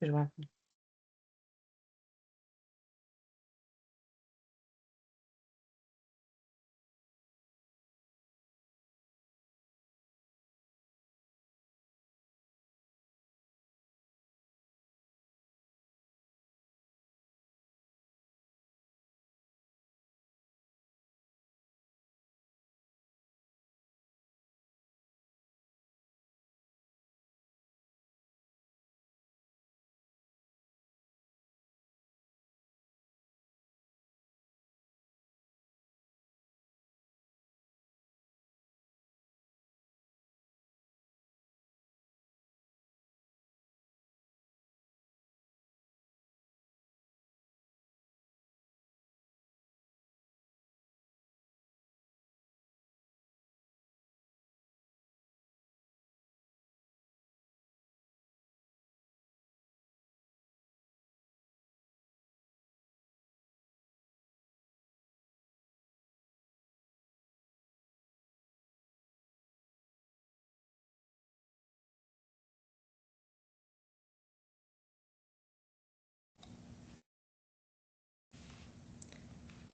Je vois.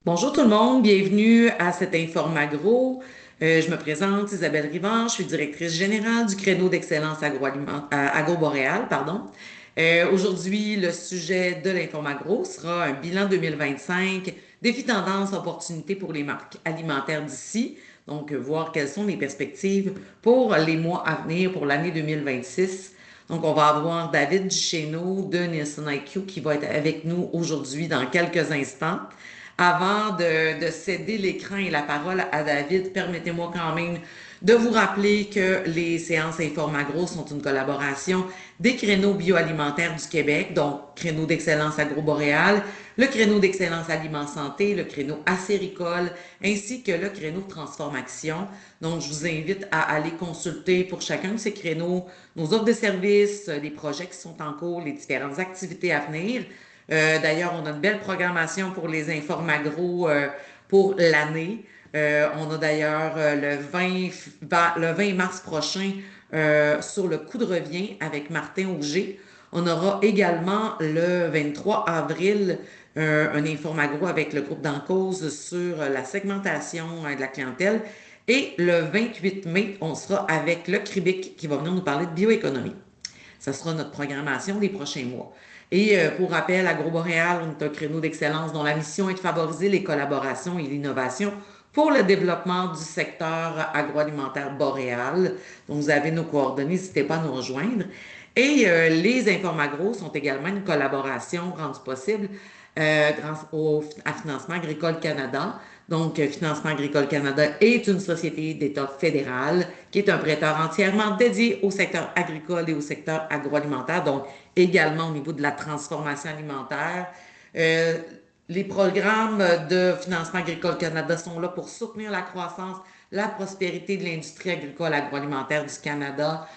Bonjour tout le monde, bienvenue à cet Informagro. Je me présente Isabelle Rivard, je suis directrice générale du créneau d'excellence agroboréal, pardon. Aujourd'hui, le sujet de l'Informagro sera un bilan 2025, défis tendances, opportunités pour les marques alimentaires d'ici. Donc, voir quelles sont les perspectives pour les mois à venir, pour l'année 2026. Donc, on va avoir David Duchesneau de Nielsen IQ qui va être avec nous aujourd'hui dans quelques instants. Avant de céder l'écran et la parole à David, permettez-moi quand même de vous rappeler que les séances Informagro sont une collaboration des créneaux bioalimentaires du Québec, donc créneau d'excellence agroboréal, le créneau d'excellence aliment santé, le créneau acéricole, ainsi que le créneau transformation. Donc, je vous invite à aller consulter pour chacun de ces créneaux nos offres de services, les projets qui sont en cours, les différentes activités à venir. D'ailleurs, on a une belle programmation pour les Informagro pour l'année. On a d'ailleurs le 20 mars prochain sur le coup de revient avec Martin Auger. On aura également le 23 avril un Informagro avec le groupe d'Encause sur la segmentation de la clientèle. Et le 28 mai, on sera avec le CRIBIC qui va venir nous parler de bioéconomie. Ça sera notre programmation des prochains mois. Et pour rappel, AgroBoréal, on est un créneau d'excellence dont la mission est de favoriser les collaborations et l'innovation pour le développement du secteur agroalimentaire boréal. Donc, vous avez nos coordonnées, n'hésitez pas à nous rejoindre. Et les Informagros sont également une collaboration rendue possible grâce à Financement Agricole Canada. Donc, Financement Agricole Canada est une société d'État fédéral qui est un prêteur entièrement dédié au secteur agricole et au secteur agroalimentaire, donc également au niveau de la transformation alimentaire. Euh, les programmes de Financement Agricole Canada sont là pour soutenir la croissance, la prospérité de l'industrie agricole agroalimentaire du Canada.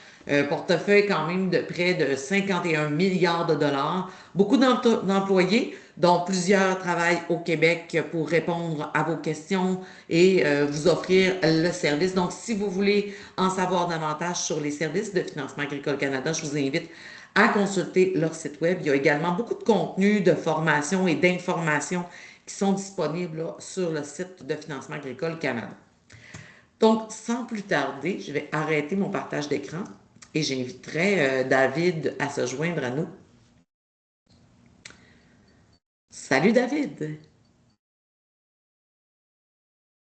Portefeuille quand même de près de 51 milliards de dollars. Beaucoup d'employés, dont plusieurs travaillent au Québec pour répondre à vos questions et vous offrir le service. Donc, si vous voulez en savoir davantage sur les services de Financement Agricole Canada, je vous invite à consulter leur site web. Il y a également beaucoup de contenus, de formation et d'informations qui sont disponibles là, sur le site de Financement Agricole Canada. Donc, sans plus tarder, je vais arrêter mon partage d'écran et j'inviterai David à se joindre à nous. Salut David!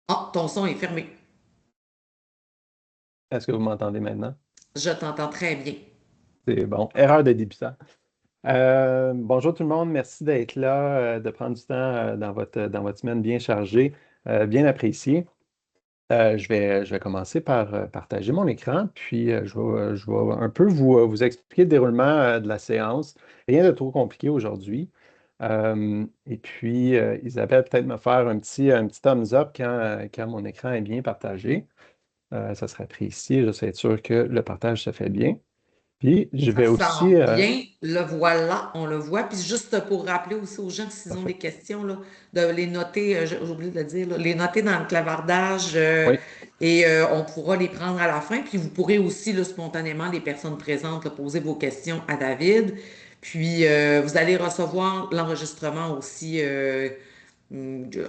Ah, ton son est fermé. Est-ce que vous m'entendez maintenant? Je t'entends très bien. C'est bon. Erreur de débutant. Bonjour tout le monde. Merci d'être là, de prendre du temps dans votre semaine bien chargée, bien apprécié. Je vais commencer par partager mon écran, puis je vais un peu vous expliquer le déroulement de la séance. Rien de trop compliqué aujourd'hui. Et puis, Isabelle, peut-être me faire un petit thumbs up quand mon écran est bien partagé. Ça serait apprécié. Je suis sûr que le partage se fait bien. Puis, je Ça vais aussi. sent bien, le voilà, on le voit. Puis juste pour rappeler aussi aux gens, s'ils ont Parfait. des questions, là, de les noter, j'ai oublié de le dire, là, les noter dans le clavardage Oui, et on pourra les prendre à la fin. Puis vous pourrez aussi, là, spontanément, les personnes présentes, là, poser vos questions à David. Puis, vous allez recevoir l'enregistrement aussi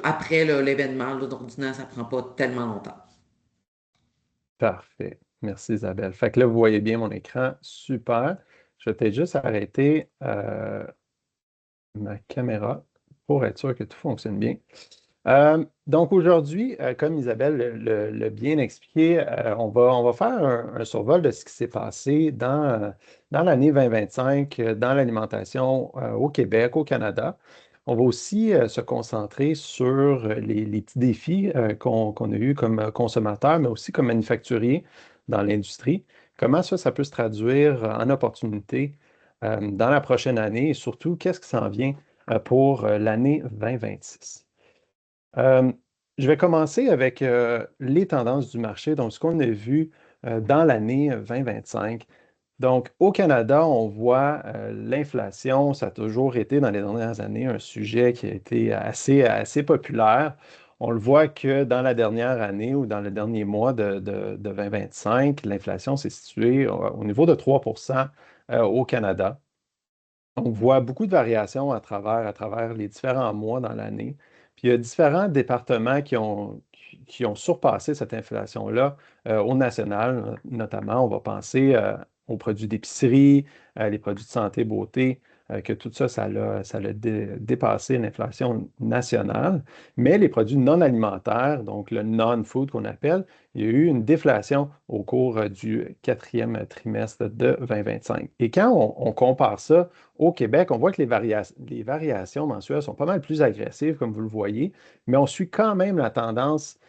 après là, l'événement. Là, donc, ça ne prend pas tellement longtemps. Parfait. Merci Isabelle. Fait que là, vous voyez bien mon écran. Super. Je vais peut-être juste arrêter ma caméra pour être sûr que tout fonctionne bien. Donc aujourd'hui, comme Isabelle l'a bien expliqué, on va faire un survol de ce qui s'est passé dans l'année 2025 dans l'alimentation au Québec, au Canada. On va aussi se concentrer sur les petits défis qu'on a eus comme consommateurs, mais aussi comme manufacturiers dans l'industrie. Comment ça peut se traduire en opportunité dans la prochaine année et surtout, qu'est-ce qui s'en vient pour l'année 2026? Euh, je vais commencer avec les tendances du marché, donc ce qu'on a vu dans l'année 2025. Donc, au Canada, on voit l'inflation, ça a toujours été dans les dernières années un sujet qui a été assez populaire. On le voit que dans la dernière année ou dans le dernier mois de 2025, l'inflation s'est située au niveau de 3 au Canada. On voit beaucoup de variations à travers les différents mois dans l'année. Puis il y a différents départements qui ont surpassé cette inflation-là au national, notamment. On va penser aux produits d'épicerie, les produits de santé, beauté, que tout ça, ça l'a dépassé l'inflation nationale. Mais les produits non alimentaires, donc le non-food qu'on appelle, il y a eu une déflation au cours du quatrième trimestre de 2025. Et quand on compare ça au Québec, on voit que les variations mensuelles sont pas mal plus agressives, comme vous le voyez, mais on suit quand même la tendance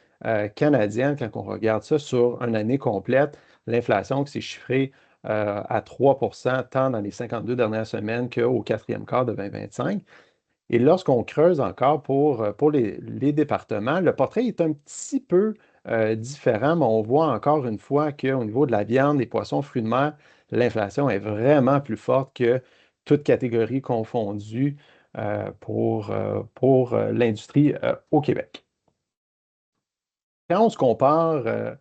canadienne quand on regarde ça sur une année complète. L'inflation qui s'est chiffrée à 3 tant dans les 52 dernières semaines qu'au quatrième quart de 2025. Et lorsqu'on creuse encore pour les départements, le portrait est un petit peu différent, mais on voit encore une fois qu'au niveau de la viande, des poissons, fruits de mer, l'inflation est vraiment plus forte que toute catégorie confondue pour l'industrie au Québec. Quand on se compare euh,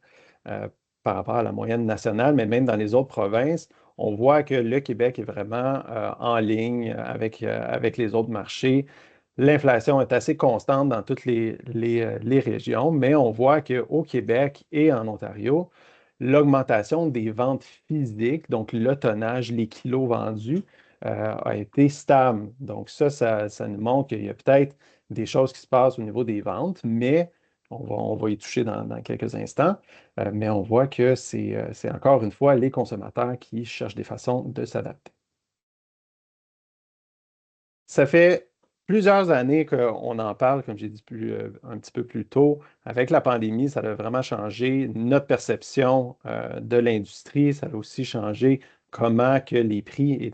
par rapport à la moyenne nationale, mais même dans les autres provinces, on voit que le Québec est vraiment en ligne avec les autres marchés. L'inflation est assez constante dans toutes les régions, mais on voit qu'au Québec et en Ontario, l'augmentation des ventes physiques, donc le tonnage, les kilos vendus, a été stable. Donc ça nous montre qu'il y a peut-être des choses qui se passent au niveau des ventes, mais on va y toucher dans quelques instants. Mais on voit que c'est encore une fois les consommateurs qui cherchent des façons de s'adapter. Ça fait plusieurs années qu'on en parle, comme j'ai dit un petit peu plus tôt. Avec la pandémie, ça a vraiment changé notre perception de l'industrie. Ça a aussi changé comment que les prix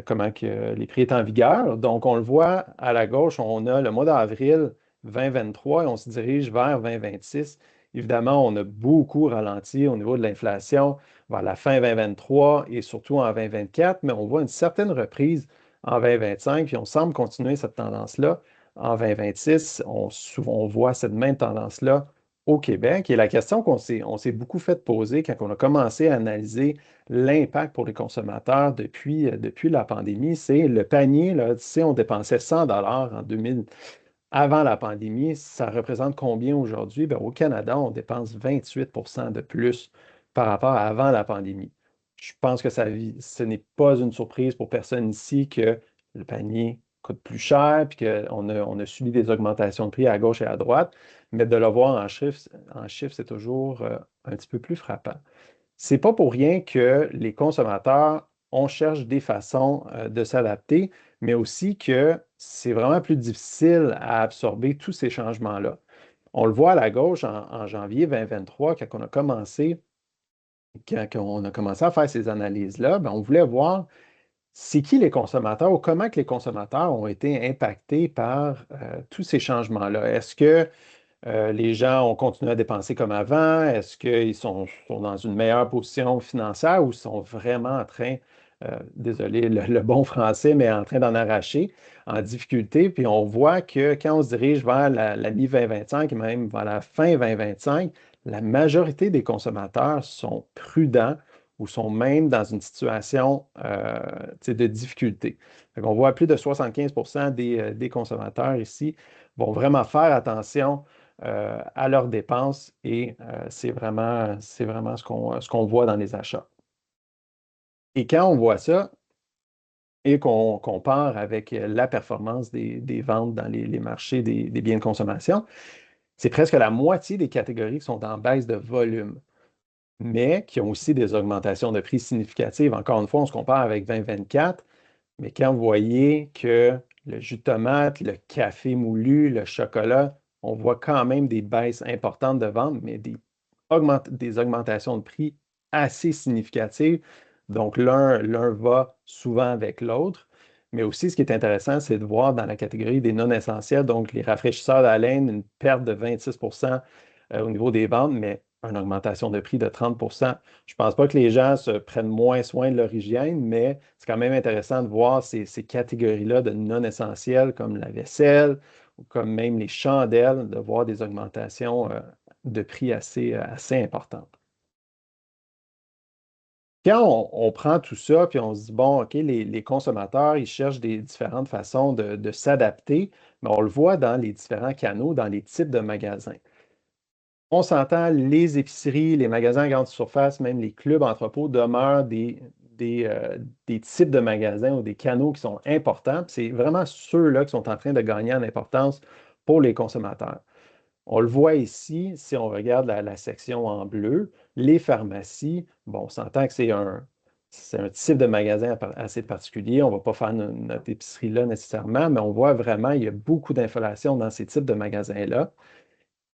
comment que les prix étaient en vigueur. Donc, on le voit à la gauche, on a le mois d'avril 2023 et on se dirige vers 2026. Évidemment, on a beaucoup ralenti au niveau de l'inflation vers la fin 2023 et surtout en 2024, mais on voit une certaine reprise en 2025, puis on semble continuer cette tendance-là en 2026. On voit cette même tendance-là au Québec. Et la question qu'on s'est beaucoup fait poser quand on a commencé à analyser l'impact pour les consommateurs depuis la pandémie, c'est le panier, là, si on dépensait 100 en 2000, avant la pandémie, ça représente combien aujourd'hui? Bien, au Canada, on dépense 28 de plus par rapport à avant la pandémie. Je pense que ce n'est pas une surprise pour personne ici que le panier coûte plus cher puis qu'on a subi des augmentations de prix à gauche et à droite, mais de le voir en chiffres, c'est toujours un petit peu plus frappant. C'est pas pour rien que les consommateurs, on cherche des façons de s'adapter, mais aussi que c'est vraiment plus difficile à absorber tous ces changements-là. On le voit à la gauche en janvier 2023, quand on a commencé à faire ces analyses-là, ben, on voulait voir c'est qui les consommateurs ou comment que les consommateurs ont été impactés par tous ces changements-là. Est-ce que les gens ont continué à dépenser comme avant? Est-ce qu'ils sont dans une meilleure position financière ou sont vraiment en train, désolé le bon français, mais en train d'en arracher, en difficulté? Puis on voit que quand on se dirige vers la mi-2025 et même vers la fin 2025, la majorité des consommateurs sont prudents ou sont même dans une situation de difficulté. On voit plus de 75% des consommateurs ici vont vraiment faire attention à leurs dépenses et c'est vraiment ce qu'on voit dans les achats. Et quand on voit ça et qu'on compare avec la performance des ventes dans les marchés des biens de consommation, c'est presque la moitié des catégories qui sont en baisse de volume, mais qui ont aussi des augmentations de prix significatives. Encore une fois, on se compare avec 2024, mais quand vous voyez que le jus de tomate, le café moulu, le chocolat, on voit quand même des baisses importantes de vente, mais des augmentations de prix assez significatives. Donc, l'un va souvent avec l'autre. Mais aussi, ce qui est intéressant, c'est de voir dans la catégorie des non essentiels, donc les rafraîchisseurs à laine, une perte de 26% au niveau des ventes, mais une augmentation de prix de 30%. Je ne pense pas que les gens se prennent moins soin de leur hygiène, mais c'est quand même intéressant de voir ces catégories-là de non essentiels comme la vaisselle ou comme même les chandelles, de voir des augmentations de prix assez importantes. Quand on prend tout ça, puis on se dit, bon, OK, les consommateurs, ils cherchent des différentes façons de s'adapter, mais on le voit dans les différents canaux, dans les types de magasins. On s'entend, les épiceries, les magasins à grande surface, même les clubs entrepôts demeurent des types de magasins ou des canaux qui sont importants. Puis c'est vraiment ceux-là qui sont en train de gagner en importance pour les consommateurs. On le voit ici, si on regarde la section en bleu, les pharmacies, bon, on s'entend que c'est un type de magasin assez particulier. On ne va pas faire notre épicerie là nécessairement, mais on voit vraiment, il y a beaucoup d'inflation dans ces types de magasins-là.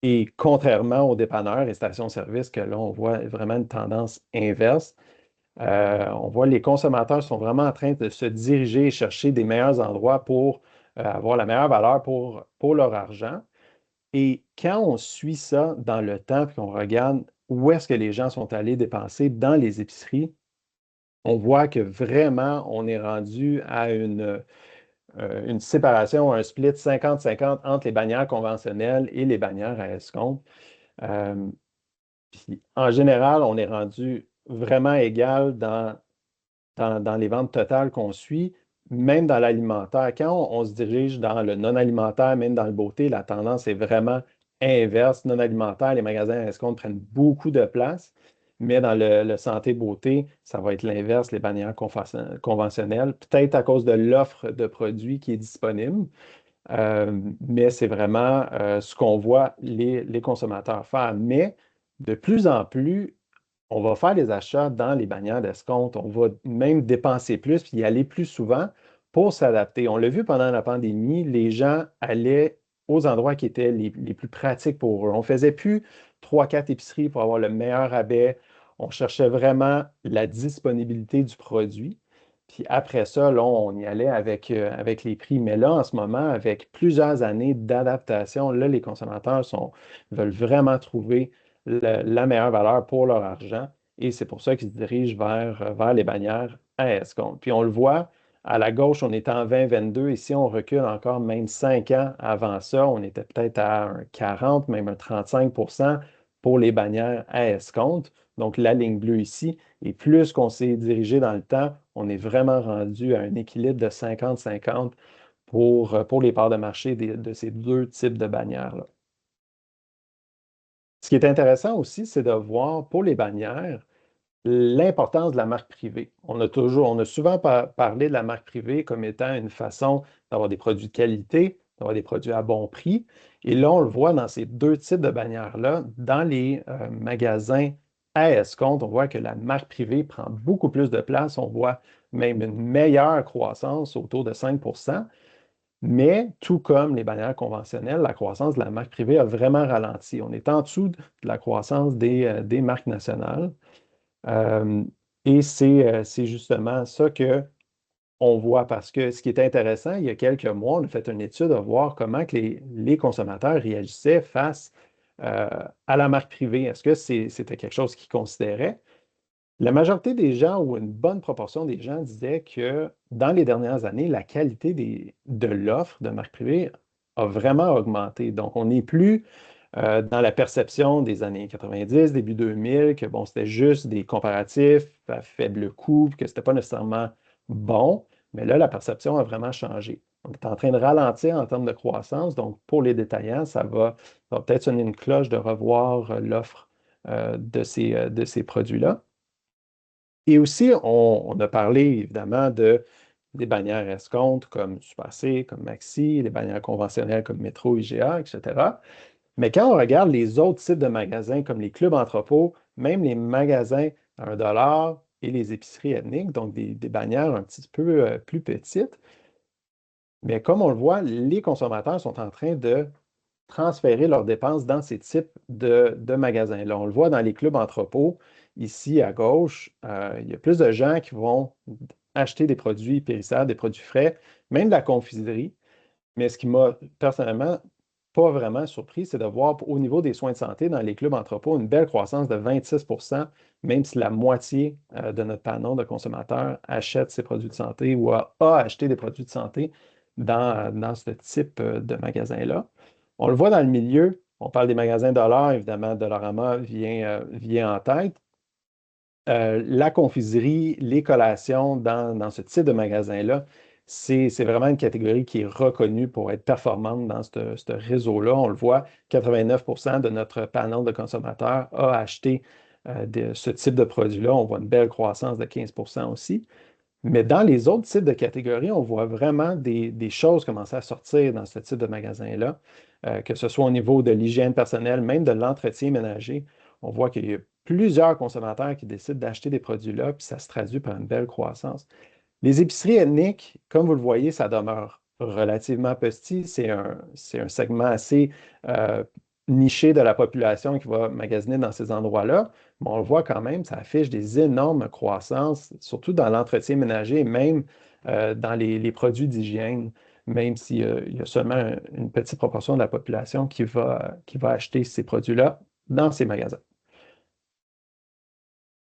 Et contrairement aux dépanneurs et stations-service, que là, on voit vraiment une tendance inverse, on voit les consommateurs sont vraiment en train de se diriger et chercher des meilleurs endroits pour avoir la meilleure valeur pour leur argent. Et quand on suit ça dans le temps, puis qu'on regarde où est-ce que les gens sont allés dépenser dans les épiceries, on voit que vraiment, on est rendu à une séparation, un split 50-50 entre les bannières conventionnelles et les bannières à escompte. Euh, Puis, en général, on est rendu vraiment égal dans les ventes totales qu'on suit, même dans l'alimentaire. Quand on se dirige dans le non-alimentaire, même dans le beauté, la tendance est vraiment inverse. Non-alimentaire, les magasins à escompte prennent beaucoup de place, mais dans le santé-beauté, ça va être l'inverse, les bannières conventionnelles, peut-être à cause de l'offre de produits qui est disponible. Mais c'est vraiment ce qu'on voit les consommateurs faire. Mais de plus en plus, on va faire des achats dans les bannières d'escompte. On va même dépenser plus puis y aller plus souvent pour s'adapter. On l'a vu pendant la pandémie, les gens allaient aux endroits qui étaient les plus pratiques pour eux. On ne faisait plus 3-4 épiceries pour avoir le meilleur rabais. On cherchait vraiment la disponibilité du produit. Puis après ça, là, on y allait avec les prix. Mais là, en ce moment, avec plusieurs années d'adaptation, là, les consommateurs veulent vraiment trouver la meilleure valeur pour leur argent. Et c'est pour ça qu'ils se dirigent vers les bannières à escompte. Puis on le voit, à la gauche, on était en 2022. Ici, on recule encore même 5 ans avant ça. On était peut-être à un 40, même un 35% pour les bannières à escompte. Donc, la ligne bleue ici. Et plus qu'on s'est dirigé dans le temps, on est vraiment rendu à un équilibre de 50-50 pour les parts de marché de ces deux types de bannières-là. Ce qui est intéressant aussi, c'est de voir pour les bannières l'importance de la marque privée. On a souvent parlé de la marque privée comme étant une façon d'avoir des produits de qualité, d'avoir des produits à bon prix. Et là, on le voit dans ces deux types de bannières-là. Dans les magasins à escompte, on voit que la marque privée prend beaucoup plus de place. On voit même une meilleure croissance autour de 5%. Mais tout comme les bannières conventionnelles, la croissance de la marque privée a vraiment ralenti. On est en dessous de la croissance des marques nationales. Euh, et c'est justement ça qu'on voit parce que ce qui est intéressant, il y a quelques mois, on a fait une étude à voir comment que les consommateurs réagissaient face à la marque privée. Est-ce que c'était quelque chose qu'ils considéraient? La majorité des gens ou une bonne proportion des gens disaient que dans les dernières années, la qualité de l'offre de marque privée a vraiment augmenté. Donc, on n'est plus dans la perception des années 90, début 2000, que bon, c'était juste des comparatifs à faible coût, que ce n'était pas nécessairement bon. Mais là, la perception a vraiment changé. On est en train de ralentir en termes de croissance. Donc, pour les détaillants, ça va peut-être sonner une cloche de revoir l'offre de ces produits-là. Et aussi, on a parlé évidemment des bannières escomptes comme Super C, comme Maxi, les bannières conventionnelles comme Metro, IGA, etc. Mais quand on regarde les autres types de magasins comme les clubs entrepôts, même les magasins à 1 $ et les épiceries ethniques, donc des bannières un petit peu plus petites, mais comme on le voit, les consommateurs sont en train de transférer leurs dépenses dans ces types de magasins-là. On le voit dans les clubs entrepôts, ici à gauche, il y a plus de gens qui vont acheter des produits périssables, des produits frais, même de la confiserie. Mais ce qui m'a personnellement pas vraiment surpris, c'est de voir au niveau des soins de santé dans les clubs entrepôts une belle croissance de 26 même si la moitié de notre panel de consommateurs achète ces produits de santé ou a acheté des produits de santé dans ce type de magasin-là. On le voit dans le milieu, on parle des magasins Dollar, évidemment, Dollarama vient en tête. La confiserie, les collations dans ce type de magasin-là, c'est vraiment une catégorie qui est reconnue pour être performante dans ce réseau-là. On le voit, 89 de notre panel de consommateurs a acheté ce type de produit-là. On voit une belle croissance de 15 aussi. Mais dans les autres types de catégories, on voit vraiment des choses commencer à sortir dans ce type de magasin-là, que ce soit au niveau de l'hygiène personnelle, même de l'entretien ménager. On voit qu'il y a plusieurs consommateurs qui décident d'acheter des produits-là, puis ça se traduit par une belle croissance. Les épiceries ethniques, comme vous le voyez, ça demeure relativement petit. C'est un segment assez euh, niché de la population qui va magasiner dans ces endroits-là. Mais on le voit quand même, ça affiche des énormes croissances, surtout dans l'entretien ménager et même dans les produits d'hygiène, même s'il y a seulement une petite proportion de la population qui va acheter ces produits-là dans ces magasins.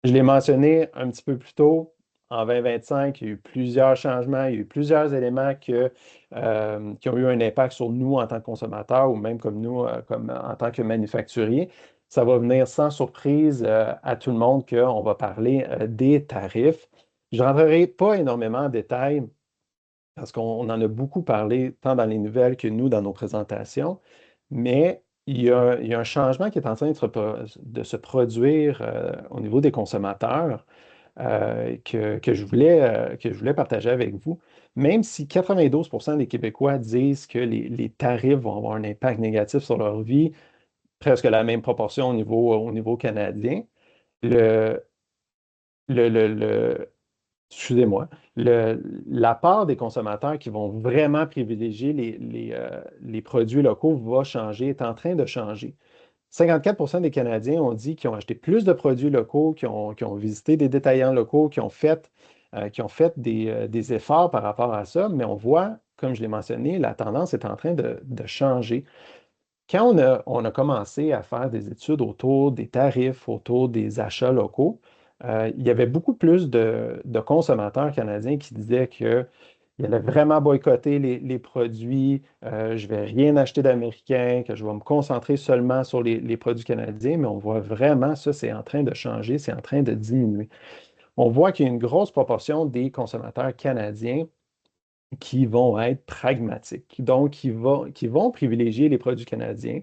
Je l'ai mentionné un petit peu plus tôt, en 2025, il y a eu plusieurs changements, il y a eu plusieurs éléments qui ont eu un impact sur nous en tant que consommateurs ou même comme nous, comme en tant que manufacturiers. Ça va venir sans surprise à tout le monde qu'on va parler des tarifs. Je ne rentrerai pas énormément en détail parce qu'on en a beaucoup parlé tant dans les nouvelles que nous dans nos présentations, mais il y a un changement qui est en train de se produire au niveau des consommateurs que je voulais partager avec vous. Même si 92 des Québécois disent que les tarifs vont avoir un impact négatif sur leur vie, presque la même proportion au niveau canadien, le, le, excusez-moi, la part des consommateurs qui vont vraiment privilégier les produits locaux va changer, est en train de changer. 54 des Canadiens ont dit qu'ils ont acheté plus de produits locaux, qui ont visité des détaillants locaux, qui ont fait des efforts par rapport à ça, mais on voit, comme je l'ai mentionné, la tendance est en train de changer. Quand on a commencé à faire des études autour des tarifs, autour des achats locaux, il y avait beaucoup plus de consommateurs canadiens qui disaient qu'ils allaient vraiment boycotter les produits, je ne vais rien acheter d'américain, que je vais me concentrer seulement sur les produits canadiens, mais on voit vraiment ça, c'est en train de changer, c'est en train de diminuer. On voit qu'il y a une grosse proportion des consommateurs canadiens qui vont être pragmatiques, donc qui vont privilégier les produits canadiens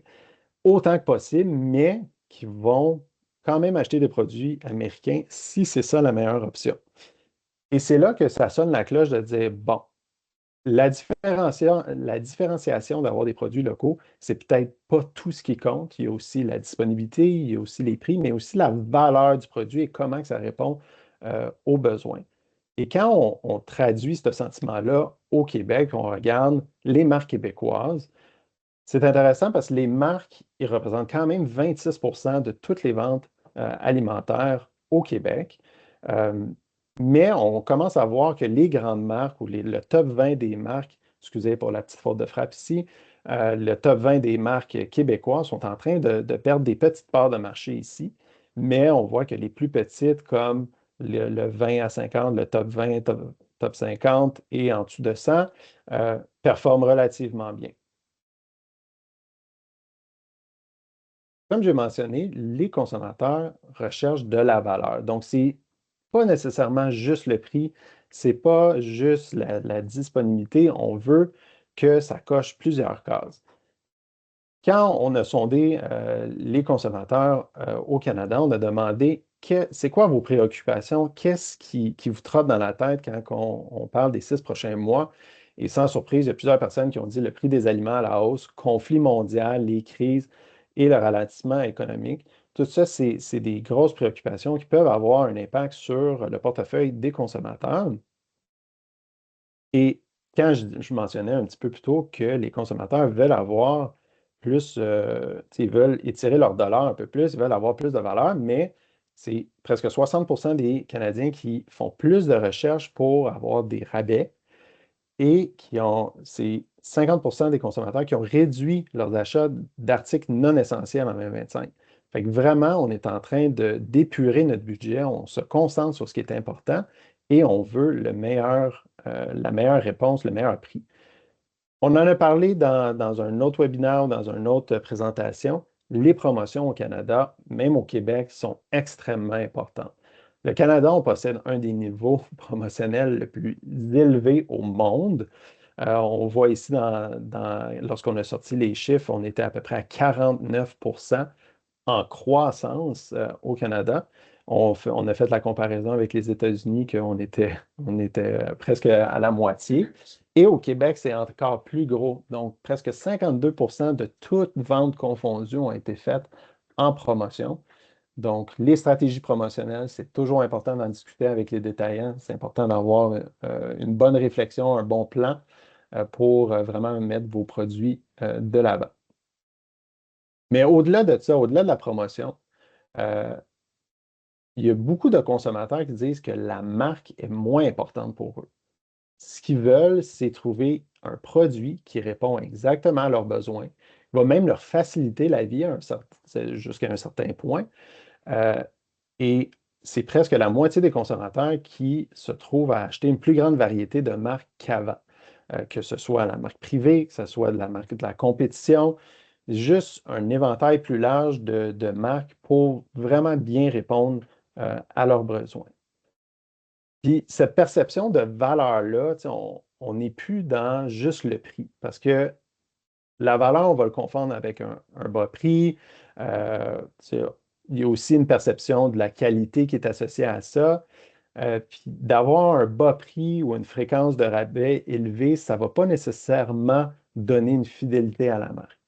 autant que possible, mais qui vont quand même acheter des produits américains si c'est ça la meilleure option. Et c'est là que ça sonne la cloche de dire, bon, la différenciation d'avoir des produits locaux, c'est peut-être pas tout ce qui compte. Il y a aussi la disponibilité, il y a aussi les prix, mais aussi la valeur du produit et comment que ça répond aux besoins. Et quand on traduit ce sentiment-là au Québec, on regarde les marques québécoises, c'est intéressant parce que les marques, ils représentent quand même 26 de toutes les ventes alimentaires au Québec. Euh, mais on commence à voir que les grandes marques ou le top 20 des marques, excusez pour la petite faute de frappe ici, le top 20 des marques québécoises sont en train de perdre des petites parts de marché ici. Mais on voit que les plus petites, comme le 20 à 50, le top 20, top 50 et en dessous de 100, performent relativement bien. comme j'ai mentionné, les consommateurs recherchent de la valeur. Donc, c'est pas nécessairement juste le prix, c'est pas juste la disponibilité. On veut que ça coche plusieurs cases. Quand on a sondé les consommateurs au Canada, on a demandé c'est quoi vos préoccupations, qu'est-ce qui vous trotte dans la tête quand on parle des 6 prochains mois. Et sans surprise, il y a plusieurs personnes qui ont dit le prix des aliments à la hausse, conflit mondial, les crises et le ralentissement économique. Tout ça, c'est des grosses préoccupations qui peuvent avoir un impact sur le portefeuille des consommateurs. Et quand je mentionnais un petit peu plus tôt que les consommateurs veulent avoir plus, ils veulent étirer leur dollar un peu plus, ils veulent avoir plus de valeur, mais c'est presque 60% des Canadiens qui font plus de recherches pour avoir des rabais et c'est 50% des consommateurs qui ont réduit leurs achats d'articles non essentiels en 2025. Fait que vraiment, on est en train d'épurer notre budget, on se concentre sur ce qui est important et on veut la meilleure réponse, le meilleur prix. On en a parlé dans un autre webinaire ou dans une autre présentation. Les promotions au Canada, même au Québec, sont extrêmement importantes. Le Canada, on possède un des niveaux promotionnels le plus élevés au monde. On voit ici, lorsqu'on a sorti les chiffres, on était à peu près à 49% en croissance au Canada. On a fait la comparaison avec les États-Unis, on était presque à la moitié. Et au Québec, c'est encore plus gros. Donc, presque 52% de toutes ventes confondues ont été faites en promotion. Donc, les stratégies promotionnelles, c'est toujours important d'en discuter avec les détaillants. C'est important d'avoir une bonne réflexion, un bon plan pour vraiment mettre vos produits de l'avant. Mais au-delà de ça, au-delà de la promotion, euh, il y a beaucoup de consommateurs qui disent que la marque est moins importante pour eux. Ce qu'ils veulent, c'est trouver un produit qui répond exactement à leurs besoins, qui va même leur faciliter la vie jusqu'à un certain point. Euh, et c'est presque la moitié des consommateurs qui se trouvent à acheter une plus grande variété de marques qu'avant, que ce soit la marque privée, que ce soit de la marque de la compétition, juste un éventail plus large de marques pour vraiment bien répondre à leurs besoins. Puis cette perception de valeur-là, on n'est plus dans juste le prix parce que la valeur, on va le confondre avec un bas prix. Il y a aussi une perception de la qualité qui est associée à ça. Puis d'avoir un bas prix ou une fréquence de rabais élevée, ça ne va pas nécessairement donner une fidélité à la marque.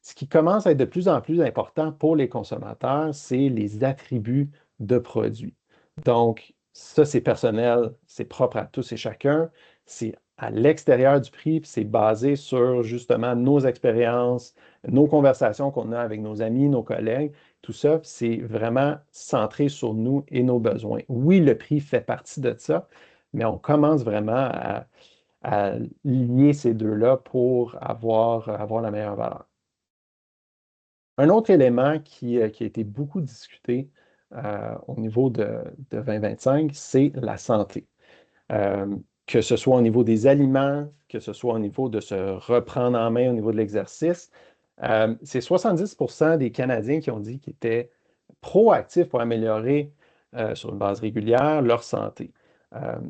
Ce qui commence à être de plus en plus important pour les consommateurs, c'est les attributs de produits. Donc, ça, c'est personnel, c'est propre à tous et chacun. C'est à l'extérieur du prix, puis c'est basé sur justement nos expériences, nos conversations qu'on a avec nos amis, nos collègues. Tout ça, c'est vraiment centré sur nous et nos besoins. Oui, le prix fait partie de ça, mais on commence vraiment à lier ces deux-là pour avoir la meilleure valeur. Un autre élément qui a été beaucoup discuté au niveau de 2025, c'est la santé. Euh, que ce soit au niveau des aliments, que ce soit au niveau de se reprendre en main au niveau de l'exercice. C'est 70% des Canadiens qui ont dit qu'ils étaient proactifs pour améliorer sur une base régulière leur santé.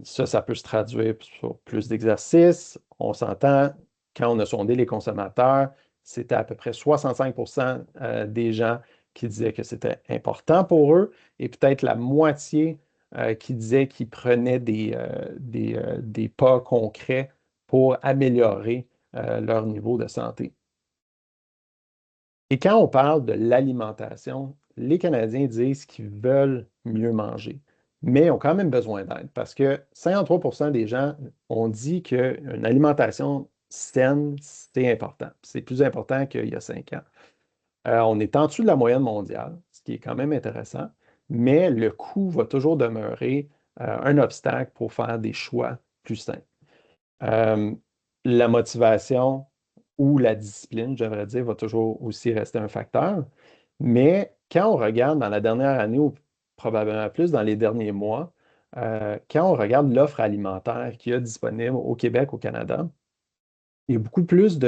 Ça peut se traduire sur plus d'exercice. On s'entend, quand on a sondé les consommateurs, c'était à peu près 65% des gens qui disaient que c'était important pour eux et peut-être la moitié qui disaient qu'ils prenaient des pas concrets pour améliorer leur niveau de santé. Et quand on parle de l'alimentation, les Canadiens disent qu'ils veulent mieux manger, mais ont quand même besoin d'aide parce que 53% des gens ont dit qu'une alimentation saine, c'est important. C'est plus important qu'il y a 5 ans. On est en dessous de la moyenne mondiale, ce qui est quand même intéressant, mais le coût va toujours demeurer un obstacle pour faire des choix plus sains. Euh, la motivation ou la discipline, j'aimerais dire, va toujours aussi rester un facteur. Mais quand on regarde dans la dernière année ou probablement plus dans les derniers mois, quand on regarde l'offre alimentaire qu'il y a disponible au Québec, au Canada, il y a beaucoup plus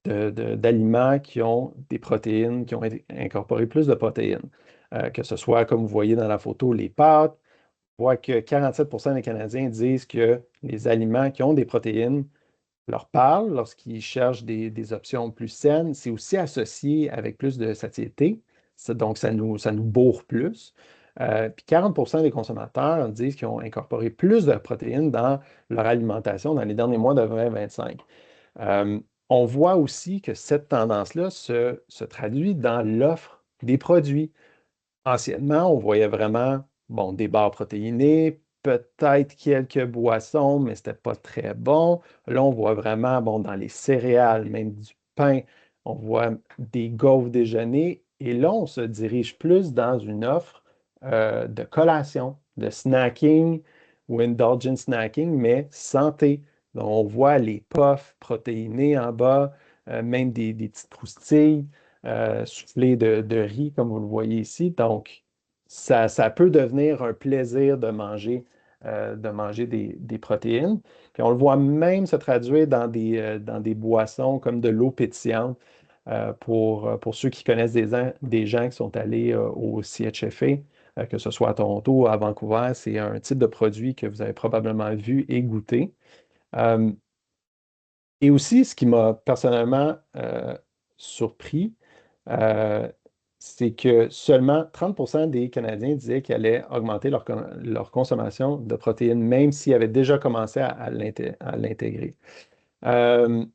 d'aliments qui ont des protéines, qui ont incorporé plus de protéines. Que ce soit, comme vous voyez dans la photo, les pâtes. On voit que 47% des Canadiens disent que les aliments qui ont des protéines leur parlent lorsqu'ils cherchent des options plus saines. C'est aussi associé avec plus de satiété. Donc, ça nous bourre plus. Puis 40% des consommateurs disent qu'ils ont incorporé plus de protéines dans leur alimentation dans les derniers mois de 2025. On voit aussi que cette tendance-là se traduit dans l'offre des produits. Anciennement, on voyait vraiment, bon, des barres protéinées, peut-être quelques boissons, mais c'était pas très bon. Là, on voit vraiment, bon, dans les céréales, même du pain, on voit des gaufres déjeuner. Et là, on se dirige plus dans une offre de collation, de snacking ou indulgent snacking, mais santé. Donc, on voit les puffs protéinés en bas, même des petites croustilles soufflé de riz, comme vous le voyez ici. Donc, ça peut devenir un plaisir de manger des protéines. Puis on le voit même se traduire dans des boissons comme de l'eau pétillante. Pour ceux qui connaissent des gens qui sont allés au CHFA, que ce soit à Toronto ou à Vancouver, c'est un type de produit que vous avez probablement vu et goûté. Euh, et aussi, ce qui m'a personnellement surpris, euh, c'est que seulement 30% des Canadiens disaient qu'ils allaient augmenter leur consommation de protéines, même s'ils avaient déjà commencé à l'intégrer. Euh,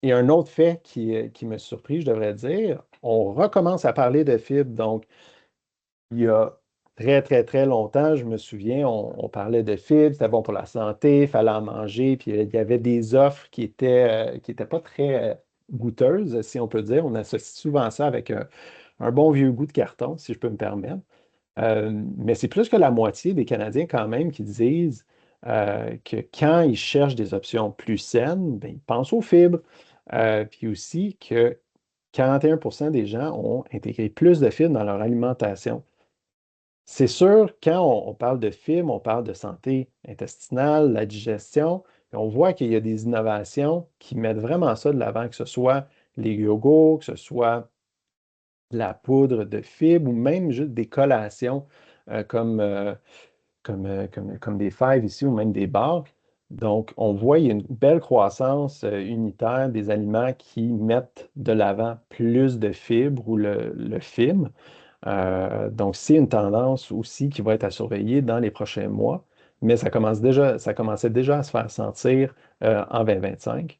et un autre fait qui me surpris, je devrais dire, on recommence à parler de fibres. Donc, il y a très, très, très longtemps, je me souviens, on parlait de fibres, c'était bon pour la santé, il fallait en manger, puis il y avait des offres qui étaient pas très goûteuses, si on peut dire. On associe souvent ça avec un bon vieux goût de carton, si je peux me permettre. Mais c'est plus que la moitié des Canadiens quand même qui disent que quand ils cherchent des options plus saines, ben, ils pensent aux fibres. Puis aussi que 41% des gens ont intégré plus de fibres dans leur alimentation. C'est sûr, quand on parle de fibres, on parle de santé intestinale, la digestion, puis on voit qu'il y a des innovations qui mettent vraiment ça de l'avant, que ce soit les yogos, que ce soit la poudre de fibres ou même juste des collations comme des fèves ici ou même des barres. Donc, on voit qu'il y a une belle croissance unitaire des aliments qui mettent de l'avant plus de fibres ou le fibre. Donc, c'est une tendance aussi qui va être à surveiller dans les prochains mois, mais ça commençait déjà à se faire sentir en 2025.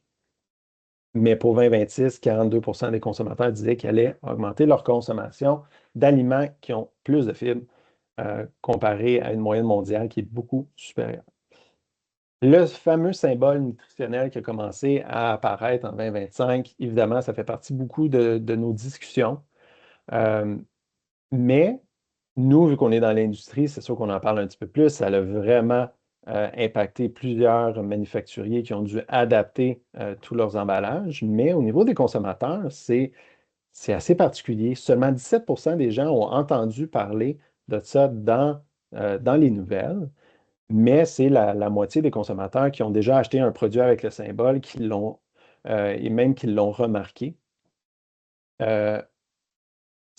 Mais pour 2026, 42% des consommateurs disaient qu'ils allaient augmenter leur consommation d'aliments qui ont plus de fibres comparé à une moyenne mondiale qui est beaucoup supérieure. Le fameux symbole nutritionnel qui a commencé à apparaître en 2025, évidemment, ça fait partie beaucoup de nos discussions. Euh, mais nous, vu qu'on est dans l'industrie, c'est sûr qu'on en parle un petit peu plus. Ça a vraiment impacté plusieurs manufacturiers qui ont dû adapter tous leurs emballages. Mais au niveau des consommateurs, c'est assez particulier. Seulement 17% des gens ont entendu parler de ça dans les nouvelles, mais c'est la moitié des consommateurs qui ont déjà acheté un produit avec le symbole, et même qui l'ont remarqué. Euh,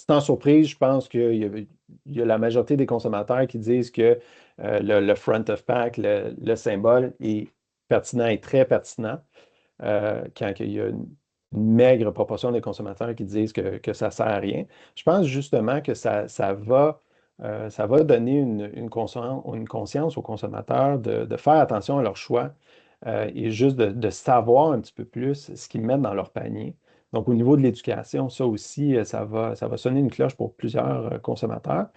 Sans surprise, je pense qu'il y a la majorité des consommateurs qui disent que le front of pack, le symbole est pertinent et très pertinent, quand il y a une maigre proportion des consommateurs qui disent que ça ne sert à rien. Je pense justement que ça va donner une conscience aux consommateurs de faire attention à leurs choix et juste de savoir un petit peu plus ce qu'ils mettent dans leur panier. Donc, au niveau de l'éducation, ça aussi, ça va sonner une cloche pour plusieurs consommateurs.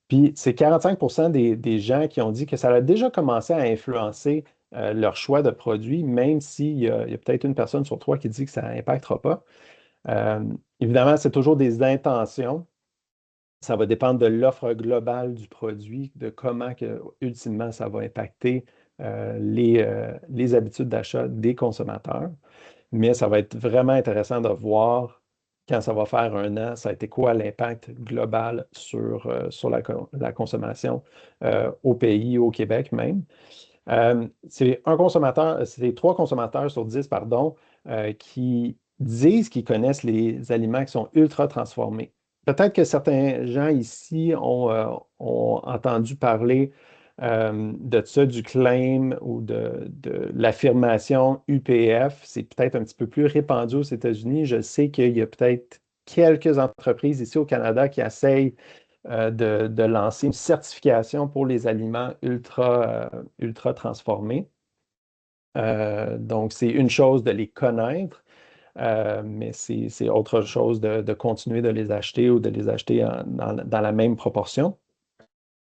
Puis, c'est 45% des gens qui ont dit que ça a déjà commencé à influencer leur choix de produits, même s'il y a peut-être une personne sur trois qui dit que ça n'impactera pas. Euh, Évidemment, c'est toujours des intentions. Ça va dépendre de l'offre globale du produit, de comment ultimement ça va impacter les habitudes d'achat des consommateurs. Mais ça va être vraiment intéressant de voir quand ça va faire un an, ça a été quoi l'impact global sur la consommation au pays, au Québec même. C'est trois consommateurs sur 10, pardon, qui disent qu'ils connaissent les aliments qui sont ultra transformés. Peut-être que certains gens ici ont entendu parler de ça, du claim ou de l'affirmation UPF. C'est peut-être un petit peu plus répandu aux États-Unis. Je sais qu'il y a peut-être quelques entreprises ici au Canada qui essayent de lancer une certification pour les aliments ultra transformés. Donc, c'est une chose de les connaître, mais c'est autre chose de continuer de les acheter ou de les acheter dans la même proportion.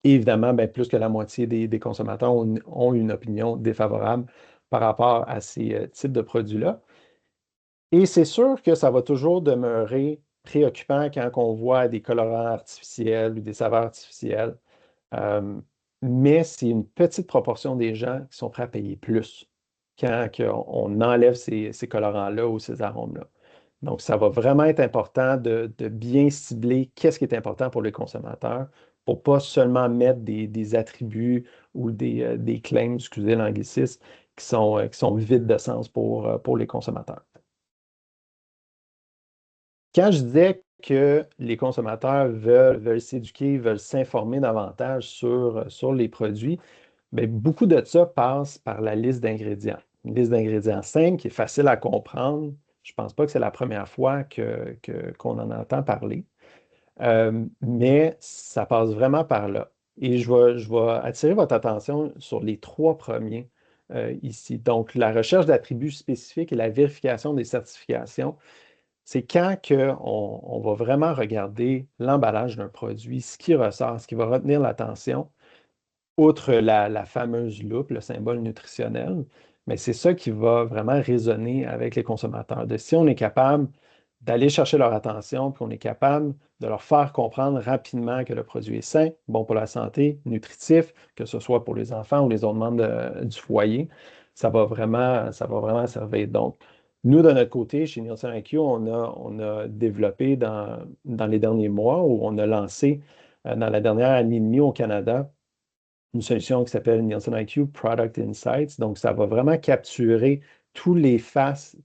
Et évidemment, ben, plus que la moitié des consommateurs ont une opinion défavorable par rapport à ces types de produits-là. Et c'est sûr que ça va toujours demeurer préoccupant quand on voit des colorants artificiels ou des saveurs artificielles. Euh, mais c'est une petite proportion des gens qui sont prêts à payer plus quand on enlève ces colorants-là ou ces arômes-là. Donc, ça va vraiment être important de bien cibler qu'est-ce qui est important pour les consommateurs pour ne pas seulement mettre des attributs ou des claims, excusez l'anglicisme, qui sont vides de sens pour les consommateurs. Quand je disais que les consommateurs veulent s'éduquer, veulent s'informer davantage sur les produits, bien, beaucoup de ça passe par la liste d'ingrédients. Une liste d'ingrédients simple qui est facile à comprendre. Je ne pense pas que c'est la première fois qu'on en entend parler. Mais ça passe vraiment par là. Et je vais attirer votre attention sur les trois premiers ici. Donc, la recherche d'attributs spécifiques et la vérification des certifications, c'est quand on va vraiment regarder l'emballage d'un produit, ce qui ressort, ce qui va retenir l'attention, outre la fameuse loupe, le symbole nutritionnel, mais c'est ça qui va vraiment résonner avec les consommateurs. De si on est capable d'aller chercher leur attention, puis on est capable de leur faire comprendre rapidement que le produit est sain, bon pour la santé, nutritif, que ce soit pour les enfants ou les autres membres du foyer, ça va vraiment servir. Donc, nous, de notre côté, chez Nielsen IQ, on a développé dans les derniers mois, où on a lancé dans la dernière année et demie au Canada, une solution qui s'appelle Nielsen IQ Product Insights. Donc, ça va vraiment capturer toutes les faces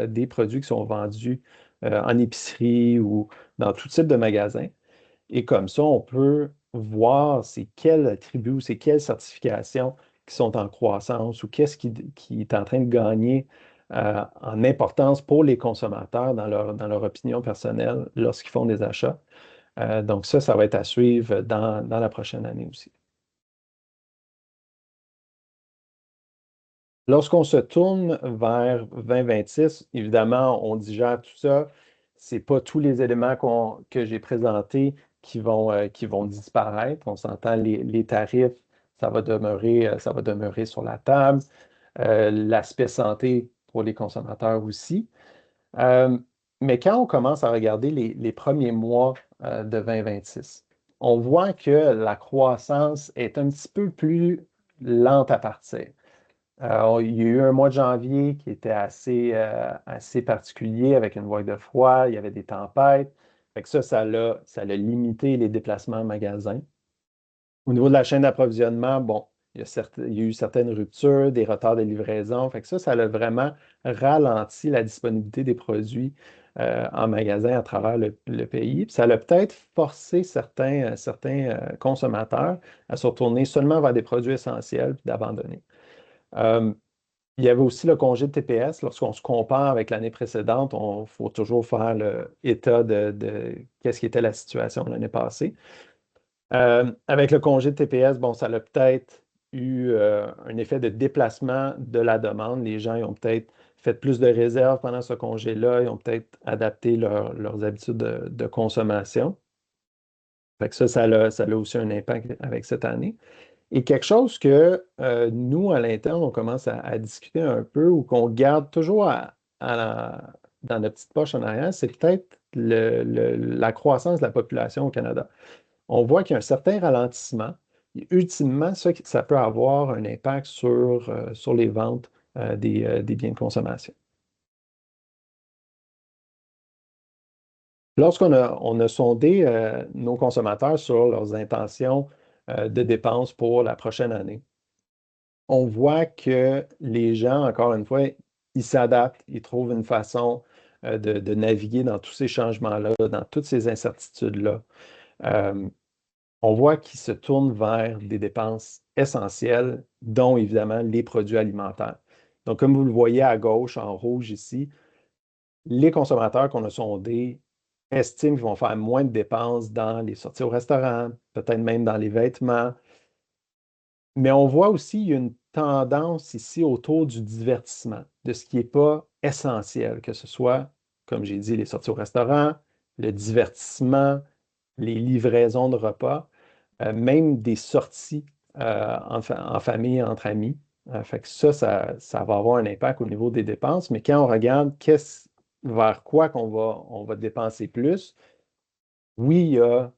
des produits qui sont vendus en épicerie ou dans tout type de magasin. Et comme ça, on peut voir c'est quels attributs ou c'est quelles certifications qui sont en croissance ou qu'est-ce qui est en train de gagner en importance pour les consommateurs dans leur opinion personnelle lorsqu'ils font des achats. Donc ça va être à suivre dans la prochaine année aussi. Lorsqu'on se tourne vers 2026, évidemment, on digère tout ça. Ce n'est pas tous les éléments que j'ai présentés qui vont disparaître. On s'entend les tarifs, ça va demeurer sur la table. L'aspect santé pour les consommateurs aussi. Euh, mais quand on commence à regarder les premiers mois de 2026, on voit que la croissance est un petit peu plus lente à partir. Il y a eu un mois de janvier qui était assez particulier avec une vague de froid, il y avait des tempêtes. Fait que ça l'a limité les déplacements en magasin. Au niveau de la chaîne d'approvisionnement, bon, il y a eu certaines ruptures, des retards de livraison. Fait que ça a vraiment ralenti la disponibilité des produits en magasin à travers le pays. Puis ça a peut-être forcé certains consommateurs à se retourner seulement vers des produits essentiels puis d'abandonner. Euh, il y avait aussi le congé de TPS. Lorsqu'on se compare avec l'année précédente, il faut toujours faire l'état de qu'est-ce qui était la situation l'année passée. Avec le congé de TPS, bon, ça a peut-être eu un effet de déplacement de la demande. Les gens ils ont peut-être fait plus de réserves pendant ce congé-là. Ils ont peut-être adapté leurs habitudes de consommation. Fait que ça a aussi un impact avec cette année. Et quelque chose que nous, à l'interne, on commence à discuter un peu ou qu'on garde toujours dans notre petite poche en arrière, c'est peut-être la croissance de la population au Canada. On voit qu'il y a un certain ralentissement. Et ultimement, ça peut avoir un impact sur les ventes des biens de consommation. On a sondé nos consommateurs sur leurs intentions de dépenses pour la prochaine année, on voit que les gens, encore une fois, ils s'adaptent, ils trouvent une façon de naviguer dans tous ces changements-là, dans toutes ces incertitudes-là. Euh, on voit qu'ils se tournent vers des dépenses essentielles, dont évidemment les produits alimentaires. Donc, comme vous le voyez à gauche, en rouge ici, les consommateurs qu'on a sondés estiment qu'ils vont faire moins de dépenses dans les sorties au restaurant, peut-être même dans les vêtements. Mais on voit aussi il y a une tendance ici autour du divertissement, de ce qui n'est pas essentiel, que ce soit, comme j'ai dit, les sorties au restaurant, le divertissement, les livraisons de repas, même des sorties en famille, entre amis. Fait que ça va avoir un impact au niveau des dépenses, mais quand on regarde vers quoi on va dépenser plus, oui, il y a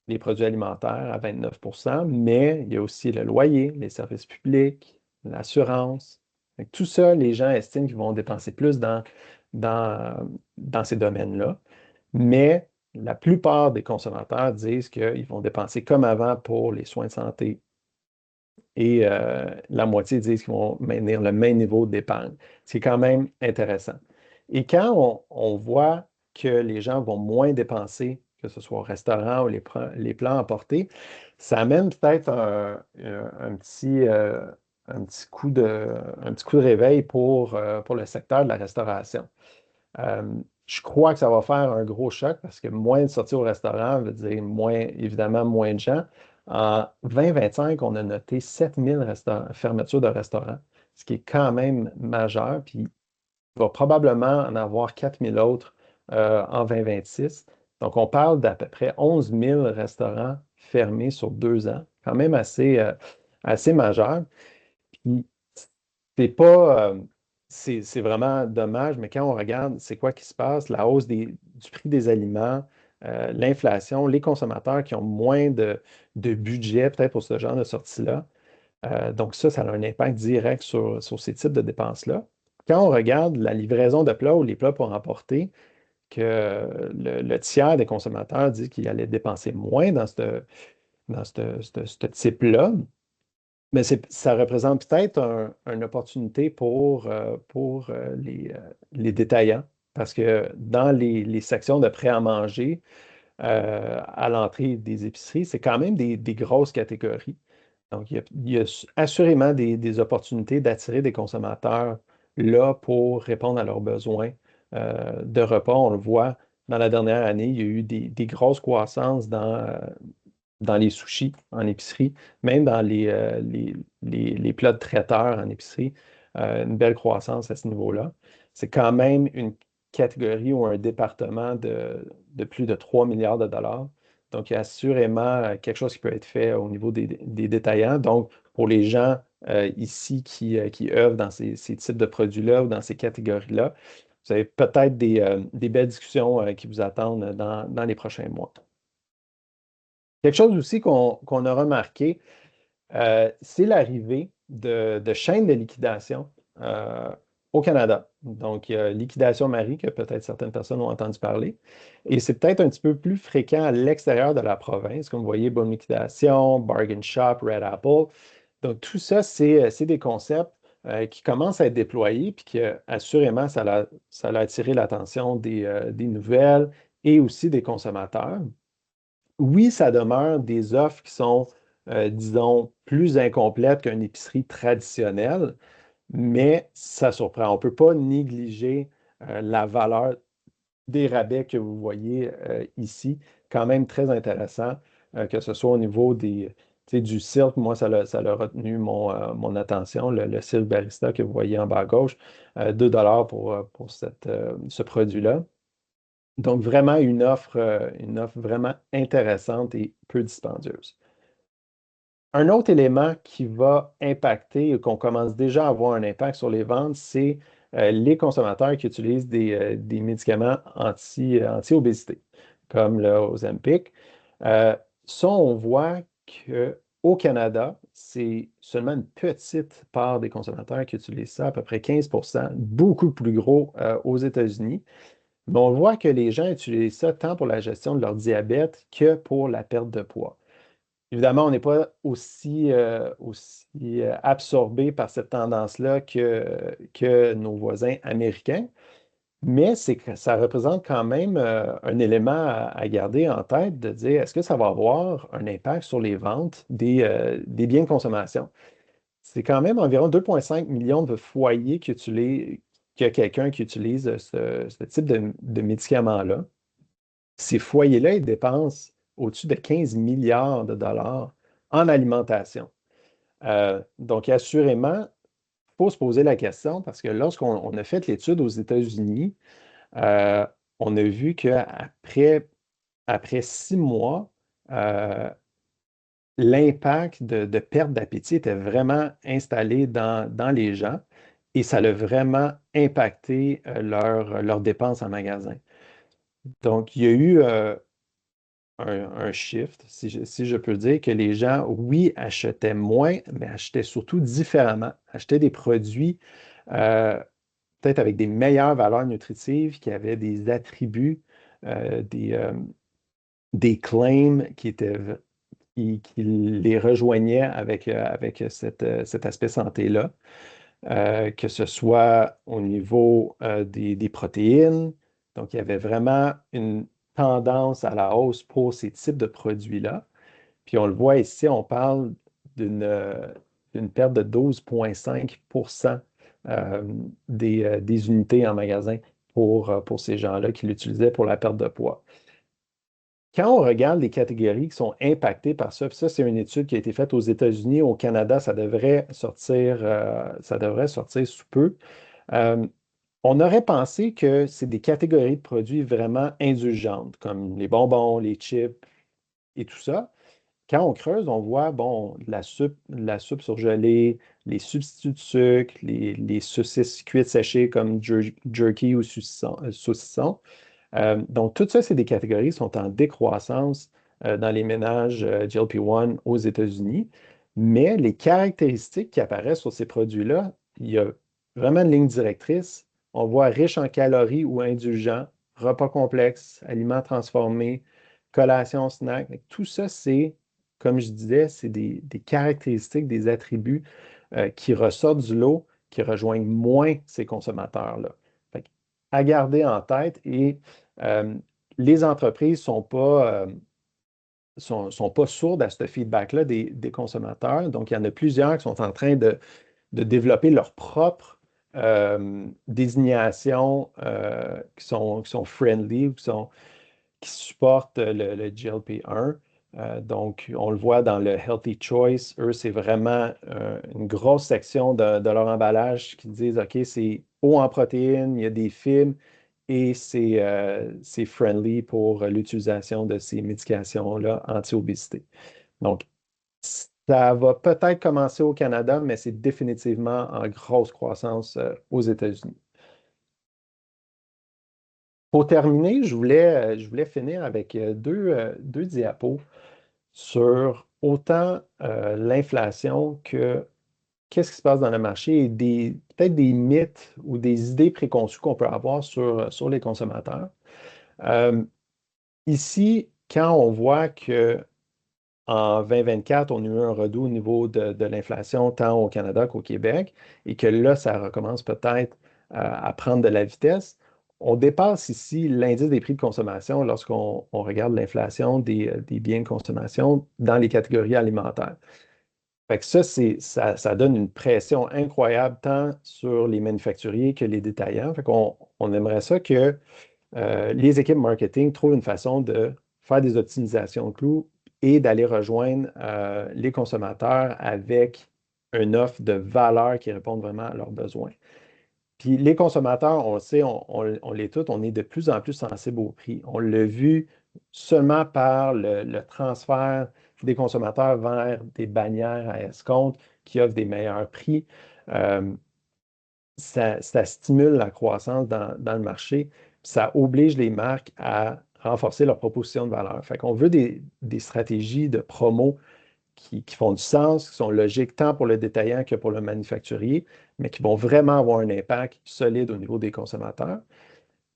les produits alimentaires à 29 mais il y a aussi le loyer, les services publics, l'assurance. Fait que tout ça, les gens estiment qu'ils vont dépenser plus dans ces domaines-là. Mais la plupart des consommateurs disent qu'ils vont dépenser comme avant pour les soins de santé et la moitié disent qu'ils vont maintenir le même niveau d'épargne. C'est quand même intéressant. Et quand on voit que les gens vont moins dépenser, que ce soit au restaurant ou les plats emportés, ça amène peut-être un petit coup de réveil pour le secteur de la restauration. Euh, je crois que ça va faire un gros choc parce que moins de sorties au restaurant veut dire évidemment moins de gens. En 2025, on a noté 7000 fermetures de restaurants, ce qui est quand même majeur. Puis il va probablement en avoir 4000 autres en 2026. Donc, on parle d'à peu près 11 000 restaurants fermés sur 2 ans, quand même assez majeur. Puis, c'est pas, c'est vraiment dommage, mais quand on regarde, c'est quoi qui se passe? La hausse du prix des aliments, l'inflation, les consommateurs qui ont moins de budget peut-être pour ce genre de sortie-là. Donc ça a un impact direct sur ces types de dépenses-là. Quand on regarde la livraison de plats ou les plats pour emporter, que le tiers des consommateurs dit qu'ils allaient dépenser moins dans ce type-là, mais ça représente peut-être une opportunité pour les détaillants, parce que dans les sections de prêt à manger, à l'entrée des épiceries, c'est quand même des grosses catégories. Donc, il y a assurément des opportunités d'attirer des consommateurs là pour répondre à leurs besoins de repas. On le voit dans la dernière année, il y a eu des grosses croissances dans les sushis en épicerie, même dans les plats de traiteurs en épicerie, une belle croissance à ce niveau-là. C'est quand même une catégorie ou un département de plus de 3 milliards de dollars. Donc, il y a assurément quelque chose qui peut être fait au niveau des détaillants. Donc, pour les gens ici qui œuvrent dans ces types de produits-là ou dans ces catégories-là, vous avez peut-être des belles discussions qui vous attendent dans les prochains mois. Quelque chose aussi qu'on a remarqué, c'est l'arrivée de chaînes de liquidation euh, au Canada. Donc, il y a Liquidation Marie, que peut-être certaines personnes ont entendu parler. Et c'est peut-être un petit peu plus fréquent à l'extérieur de la province. Comme vous voyez, Bonne Liquidation, Bargain Shop, Red Apple. Donc, tout ça, c'est des concepts qui commencent à être déployés, puis que, assurément, ça a attiré l'attention des nouvelles et aussi des consommateurs. Oui, ça demeure des offres qui sont, disons, plus incomplètes qu'une épicerie traditionnelle, mais ça surprend. On ne peut pas négliger la valeur des rabais que vous voyez ici. Quand même très intéressant, que ce soit au niveau tu sais, du Silk. Moi, ça a retenu mon attention, le Silk Barista que vous voyez en bas à gauche, 2 pour ce produit-là. Donc, vraiment une offre vraiment intéressante et peu dispendieuse. Un autre élément qui va impacter et qu'on commence déjà à avoir un impact sur les ventes, c'est les consommateurs qui utilisent des médicaments anti-obésité, comme le Ozempic. Ça, on voit qu'au Canada, c'est seulement une petite part des consommateurs qui utilisent ça, à peu près 15 beaucoup plus gros aux États-Unis. Mais on voit que les gens utilisent ça tant pour la gestion de leur diabète que pour la perte de poids. Évidemment, on n'est pas aussi absorbé par cette tendance-là que nos voisins américains, mais c'est que ça représente quand même un élément à garder en tête de dire est-ce que ça va avoir un impact sur les ventes des biens de consommation? C'est quand même environ 2,5 millions de foyers qu'il y a quelqu'un qui utilise ce type de médicament-là. Ces foyers-là, ils dépensent au-dessus de 15 milliards de dollars en alimentation. Donc, assurément, il faut se poser la question parce que lorsqu'on a fait l'étude aux États-Unis, euh, on a vu qu'après 6 mois, euh, l'impact de perte d'appétit était vraiment installé dans les gens et ça a vraiment impacté leurs dépenses en magasin. Donc, il y a eu un shift, si je peux dire, que les gens, oui, achetaient moins, mais achetaient surtout différemment, achetaient des produits euh, peut-être avec des meilleures valeurs nutritives, qui avaient des attributs, euh, des, euh, des claims qui les rejoignaient avec cet aspect santé-là, que ce soit au niveau des protéines. Donc, il y avait vraiment une tendance à la hausse pour ces types de produits-là. Puis on le voit ici, on parle d'une perte de 12,5 euh, des unités en magasin pour ces gens-là qui l'utilisaient pour la perte de poids. Quand on regarde les catégories qui sont impactées par ça, puis ça, c'est une étude qui a été faite aux États-Unis, au Canada, ça devrait sortir sous peu. Euh, on aurait pensé que c'est des catégories de produits vraiment indulgentes, comme les bonbons, les chips et tout ça. Quand on creuse, on voit, bon, la soupe surgelée, les substituts de sucre, les saucisses cuites séchées comme jerky ou saucisson. Donc, tout ça, c'est des catégories qui sont en décroissance dans les ménages GLP-1 aux États-Unis. Mais les caractéristiques qui apparaissent sur ces produits-là, il y a vraiment une ligne directrice. On voit riche en calories ou indulgent, repas complexes, aliments transformés, collations, snacks. Tout ça, c'est, comme je disais, c'est des caractéristiques, des attributs qui ressortent du lot, qui rejoignent moins ces consommateurs-là. Fait que, à garder en tête et euh, les entreprises sont pas sourdes à ce feedback-là des consommateurs. Donc, il y en a plusieurs qui sont en train de développer leur propre désignation qui sont friendly ou qui supportent le GLP-1. Donc, on le voit dans le Healthy Choice. Eux, c'est vraiment une grosse section de leur emballage qui disent, OK, c'est haut en protéines, il y a des fibres et c'est friendly pour l'utilisation de ces médications-là anti-obésité. Donc, ça va peut-être commencer au Canada, mais c'est définitivement en grosse croissance aux États-Unis. Pour terminer, je voulais finir avec deux diapos sur autant l'inflation que qu'est-ce qui se passe dans le marché et peut-être des mythes ou des idées préconçues qu'on peut avoir sur les consommateurs. Euh, Ici, quand on voit que en 2024, on a eu un redout au niveau de l'inflation, tant au Canada qu'au Québec, et que là, ça recommence peut-être à prendre de la vitesse. On dépasse ici l'indice des prix de consommation lorsqu'on regarde l'inflation des biens de consommation dans les catégories alimentaires. Fait que ça donne une pression incroyable tant sur les manufacturiers que les détaillants. Fait qu'on aimerait ça que les équipes marketing trouvent une façon de faire des optimisations de coûts et d'aller rejoindre les consommateurs avec une offre de valeur qui réponde vraiment à leurs besoins. Puis les consommateurs, on le sait, on l'est tous, on est de plus en plus sensibles au prix. On l'a vu seulement par le transfert des consommateurs vers des bannières à escompte qui offrent des meilleurs prix. Euh, ça stimule la croissance dans le marché, puis ça oblige les marques à renforcer leur proposition de valeur. Fait qu'on veut des stratégies de promo qui font du sens, qui sont logiques tant pour le détaillant que pour le manufacturier, mais qui vont vraiment avoir un impact solide au niveau des consommateurs.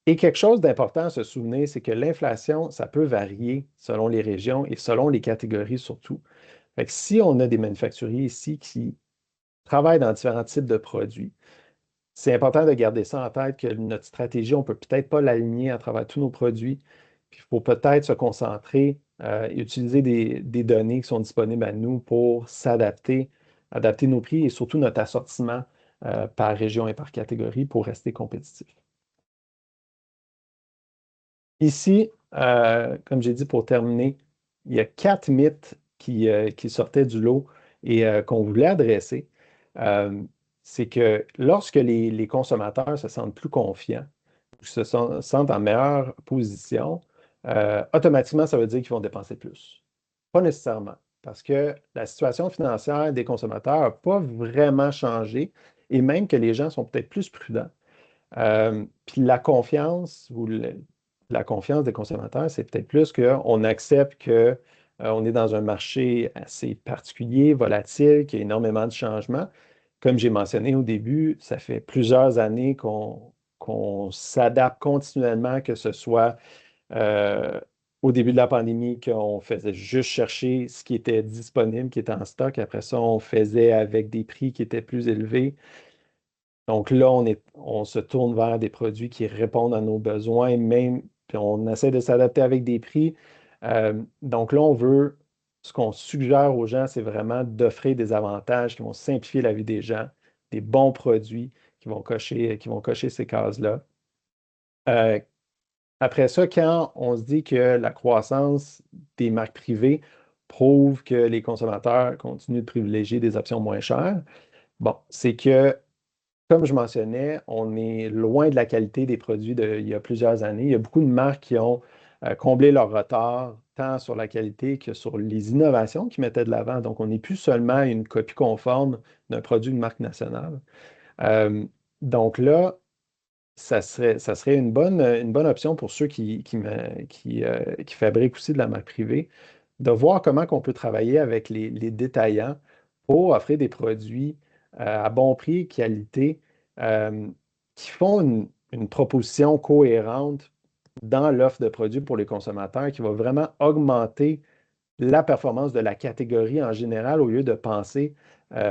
Et quelque chose d'important à se souvenir, c'est que l'inflation, ça peut varier selon les régions et selon les catégories surtout. Fait que si on a des manufacturiers ici qui travaillent dans différents types de produits, c'est important de garder ça en tête que notre stratégie, on ne peut peut-être pas l'aligner à travers tous nos produits. Puis il faut peut-être se concentrer et utiliser des données qui sont disponibles à nous pour s'adapter, adapter nos prix et surtout notre assortiment par région et par catégorie pour rester compétitif. Ici, comme j'ai dit pour terminer, il y a 4 mythes qui sortaient du lot et qu'on voulait adresser. Euh, c'est que lorsque les consommateurs se sentent plus confiants, sentent en meilleure position, automatiquement, ça veut dire qu'ils vont dépenser plus. Pas nécessairement, parce que la situation financière des consommateurs n'a pas vraiment changé et même que les gens sont peut-être plus prudents. Puis la confiance la confiance des consommateurs, c'est peut-être plus qu'on accepte que on est dans un marché assez particulier, volatile, qu'il y a énormément de changements. Comme j'ai mentionné au début, ça fait plusieurs années qu'on s'adapte continuellement, que ce soit euh, au début de la pandémie, qu'on faisait juste chercher ce qui était disponible, qui était en stock. Après ça, on faisait avec des prix qui étaient plus élevés. Donc là, on se tourne vers des produits qui répondent à nos besoins, même, puis on essaie de s'adapter avec des prix. Donc là, ce qu'on suggère aux gens, c'est vraiment d'offrir des avantages qui vont simplifier la vie des gens, des bons produits qui vont cocher ces cases-là. Euh, Après ça, quand on se dit que la croissance des marques privées prouve que les consommateurs continuent de privilégier des options moins chères, bon, c'est que comme je mentionnais, on est loin de la qualité des produits d'il y a plusieurs années. Il y a beaucoup de marques qui ont comblé leur retard, tant sur la qualité que sur les innovations qu'ils mettaient de l'avant. Donc, on n'est plus seulement une copie conforme d'un produit de marque nationale. Euh, donc là, ça serait une bonne option pour ceux qui fabriquent aussi de la marque privée, de voir comment on peut travailler avec les détaillants pour offrir des produits à bon prix, qualité, euh, qui font une proposition cohérente dans l'offre de produits pour les consommateurs, qui va vraiment augmenter la performance de la catégorie en général au lieu de penser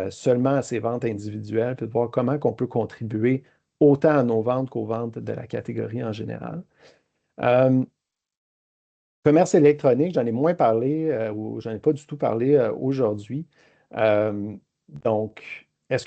seulement à ses ventes individuelles, puis de voir comment on peut contribuer autant à nos ventes qu'aux ventes de la catégorie en général. Euh, Commerce électronique, j'en ai moins parlé ou j'en ai pas du tout parlé aujourd'hui. Donc,